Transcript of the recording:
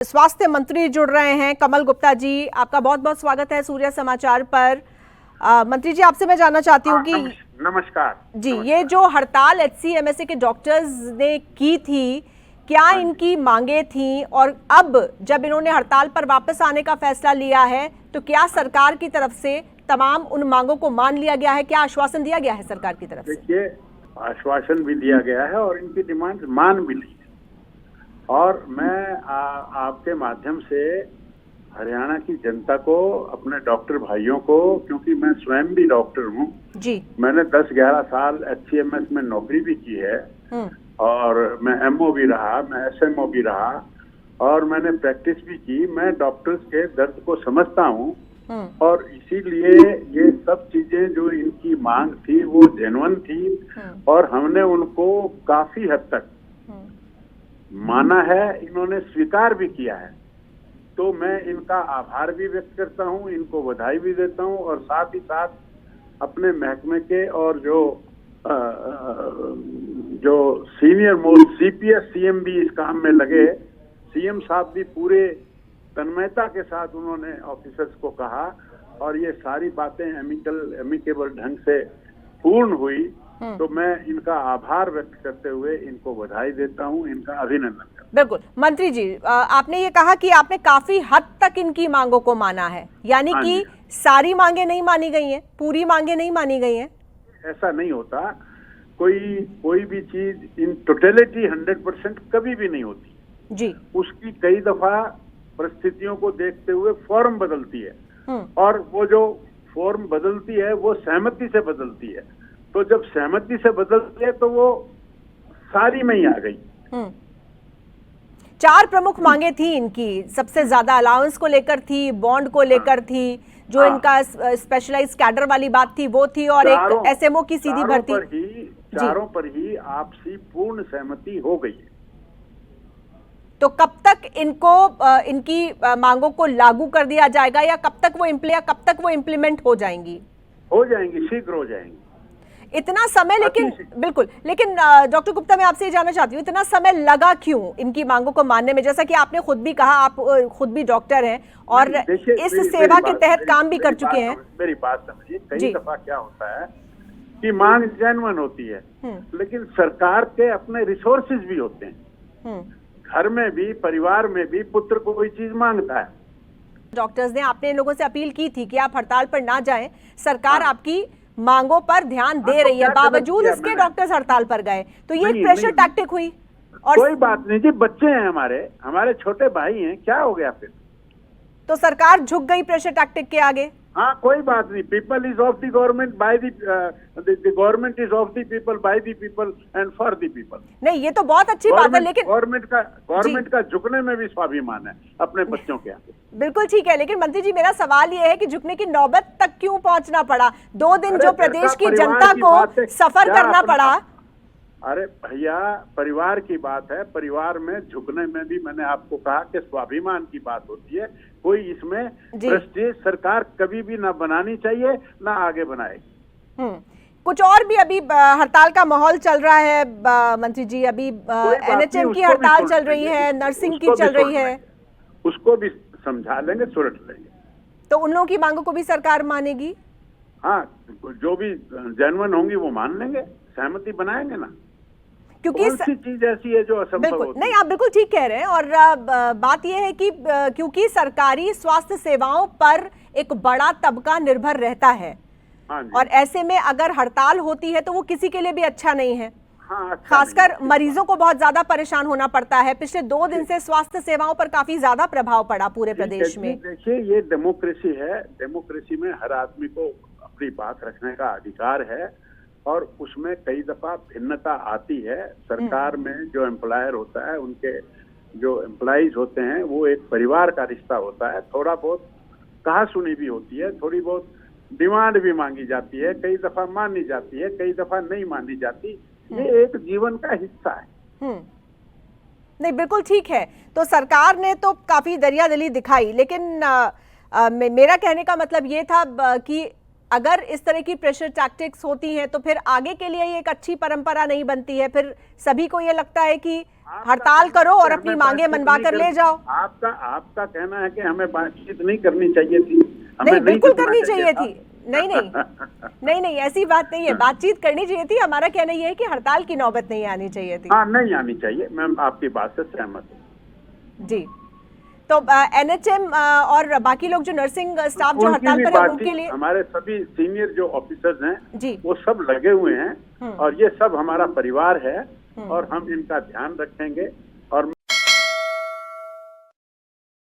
स्वास्थ्य मंत्री जुड़ रहे हैं कमल गुप्ता जी, आपका बहुत बहुत स्वागत है सूर्य समाचार पर। मंत्री जी, आपसे मैं जानना चाहती हूँ कि नमस्कार जी, ये जो हड़ताल HCMSA के डॉक्टर्स ने की थी, क्या इनकी मांगे थी, और अब जब इन्होंने हड़ताल पर वापस आने का फैसला लिया है तो क्या सरकार की तरफ से तमाम उन मांगों को मान लिया गया है? क्या आश्वासन दिया गया है सरकार की तरफ से? देखिए, आश्वासन भी दिया गया है और इनकी डिमांड मान भी ली है। और मैं आपके माध्यम से हरियाणा की जनता को, अपने डॉक्टर भाइयों को, क्योंकि मैं स्वयं भी डॉक्टर हूँ जी, मैंने 10-11 साल HCMS में नौकरी भी की है और मैं MO भी रहा, मैं SMO भी रहा और मैंने प्रैक्टिस भी की। मैं डॉक्टर्स के दर्द को समझता हूँ और इसीलिए ये सब चीजें जो इनकी मांग थी वो जेन्युइन थी और हमने उनको काफी हद तक माना है, इन्होंने स्वीकार भी किया है। तो मैं इनका आभार भी व्यक्त करता हूं, इनको बधाई भी देता हूं और साथ ही साथ अपने महकमे के और जो सीनियर मोस्ट CPS CM भी इस काम में लगे, CM साहब भी पूरे तन्मयता के साथ उन्होंने ऑफिसर्स को कहा और ये सारी बातें एमिकेबल ढंग से पूर्ण हुई। तो मैं इनका आभार व्यक्त करते हुए इनको बधाई देता हूं, इनका अभिनंदन करता हूं। बिल्कुल मंत्री जी, आपने ये कहा कि आपने काफी हद तक इनकी मांगों को माना है, यानी कि सारी मांगे नहीं मानी गई हैं, पूरी मांगे नहीं मानी गई हैं? ऐसा नहीं होता। कोई भी चीज इन टोटलिटी 100% कभी भी नहीं होती जी। उसकी कई दफा परिस्थितियों को देखते हुए फॉर्म बदलती है और वो जो फॉर्म बदलती है वो सहमति से बदलती है। तो जब सहमति से बदलती है तो वो सारी में ही आ गई। 4 प्रमुख मांगे थी इनकी, सबसे ज्यादा अलाउंस को लेकर थी, बॉन्ड को लेकर थी, जो इनका स्पेशलाइज्ड कैडर वाली बात थी वो थी, और एक SMO की सीधी भर्ती। चारों पर ही आपसी पूर्ण सहमति हो गई है। तो कब तक इनकी मांगों को लागू कर दिया जाएगा, या कब तक वो इम्प्लीमेंट हो जाएंगी? हो जाएंगी, शीघ्र हो जाएंगी। इतना समय बिल्कुल, लेकिन डॉक्टर गुप्ता, मैं आपसे ये जानना चाहती हूँ, इतना समय लगा क्यों इनकी मांगों को मानने में? जैसा कि आपने खुद भी कहा, आप खुद भी डॉक्टर हैं और इस सेवा के तहत काम भी कर चुके हैं। मेरी बात समझिए, कई दफा क्या होता है कि मांग जेन्युइन होती है लेकिन सरकार के अपने रिसोर्सेज भी होते हैं। घर में भी, परिवार में भी पुत्र को कोई चीज मांगता है। डॉक्टर्स ने आपने लोगों से अपील की थी कि आप हड़ताल पर ना जाएं, सरकार आपकी मांगों पर ध्यान दे रही है, बावजूद इसके डॉक्टर्स हड़ताल पर गए, तो ये एक प्रेशर टैक्टिक हुई। और कोई बात नहीं जी, बच्चे हैं हमारे छोटे भाई हैं, क्या हो गया फिर? तो सरकार झुक गई प्रेशर टैक्टिक के आगे? हाँ, कोई बात नहीं। People is of the government, by the government is of the people, by the people and for the people. नहीं, ये तो बहुत अच्छी बात है, लेकिन गवर्नमेंट का झुकने में भी स्वाभिमान है अपने बच्चों के आगे। बिल्कुल ठीक है, लेकिन मंत्री जी, मेरा सवाल ये है कि झुकने की नौबत तक क्यों पहुंचना पड़ा? 2 दिन जो प्रदेश की जनता को सफर करना पड़ा। अरे भैया, परिवार की बात है, परिवार में झुकने में भी मैंने आपको कहा कि स्वाभिमान की बात होती है। कोई इसमें प्रेस्टीज सरकार कभी भी ना बनानी चाहिए, ना आगे बनाएगी। कुछ और भी अभी हड़ताल का माहौल चल रहा है मंत्री जी, अभी NHM की हड़ताल चल रही है, नर्सिंग की चल रही है, उसको भी समझा लेंगे, सुलझ लेंगे। तो उन लोगों की मांगों को भी सरकार मानेगी? हाँ, जो भी जेन्युइन होंगी वो मान लेंगे, सहमति बनाएंगे ना। क्योंकि कौन सी चीज ऐसी है जो असंभव होती है? नहीं, आप बिल्कुल ठीक कह रहे हैं। और बात यह है कि क्योंकि सरकारी स्वास्थ्य सेवाओं पर एक बड़ा तबका निर्भर रहता है और ऐसे में अगर हड़ताल होती है तो वो किसी के लिए भी अच्छा नहीं है। खासकर मरीजों को बहुत ज्यादा परेशान होना पड़ता है। पिछले 2 दिन से स्वास्थ्य सेवाओं पर काफी ज्यादा प्रभाव पड़ा पूरे प्रदेश में। देखिए, ये डेमोक्रेसी है, डेमोक्रेसी में हर आदमी को अपनी बात रखने का अधिकार है और उसमें कई दफा भिन्नता आती है। सरकार में जो एम्प्लॉयर होता है, उनके जो एम्प्लॉइज होते हैं, वो एक परिवार का रिश्ता होता है। थोड़ा बहुत कहा सुनी भी होती है, थोड़ी बहुत डिमांड भी मांगी जाती है, कई दफा मानी जाती है, कई दफा नहीं मानी जाती। ये एक जीवन का हिस्सा है। नहीं, बिल्कुल ठीक है। तो सरकार ने तो काफी दरियादिली दिखाई, लेकिन मेरा कहने का मतलब ये था कि अगर इस तरह की प्रेशर टैक्टिक्स होती हैं तो फिर आगे के लिए ये एक अच्छी परंपरा नहीं बनती है। फिर सभी को ये लगता है कि हड़ताल करो और अपनी मांगे मनवा कर ले जाओ। आपका कहना है कि हमें बातचीत नहीं करनी चाहिए थी, हमें नहीं, बिल्कुल करना करनी चाहिए थी। नहीं नहीं नहीं नहीं, ऐसी बात नहीं है, बातचीत करनी चाहिए थी। हमारा कहना यह है कि हड़ताल की नौबत नहीं आनी चाहिए थी। हाँ, नहीं आनी चाहिए, मैं आपकी बात से सहमत हूँ जी। तो एनएचएम और बाकी लोग जो नर्सिंग स्टाफ जो हड़ताल पर है उनके लिए हमारे सभी सीनियर जो ऑफिसर्स हैं जी, वो सब लगे हुए हैं और ये सब हमारा परिवार है और हम इनका ध्यान रखेंगे।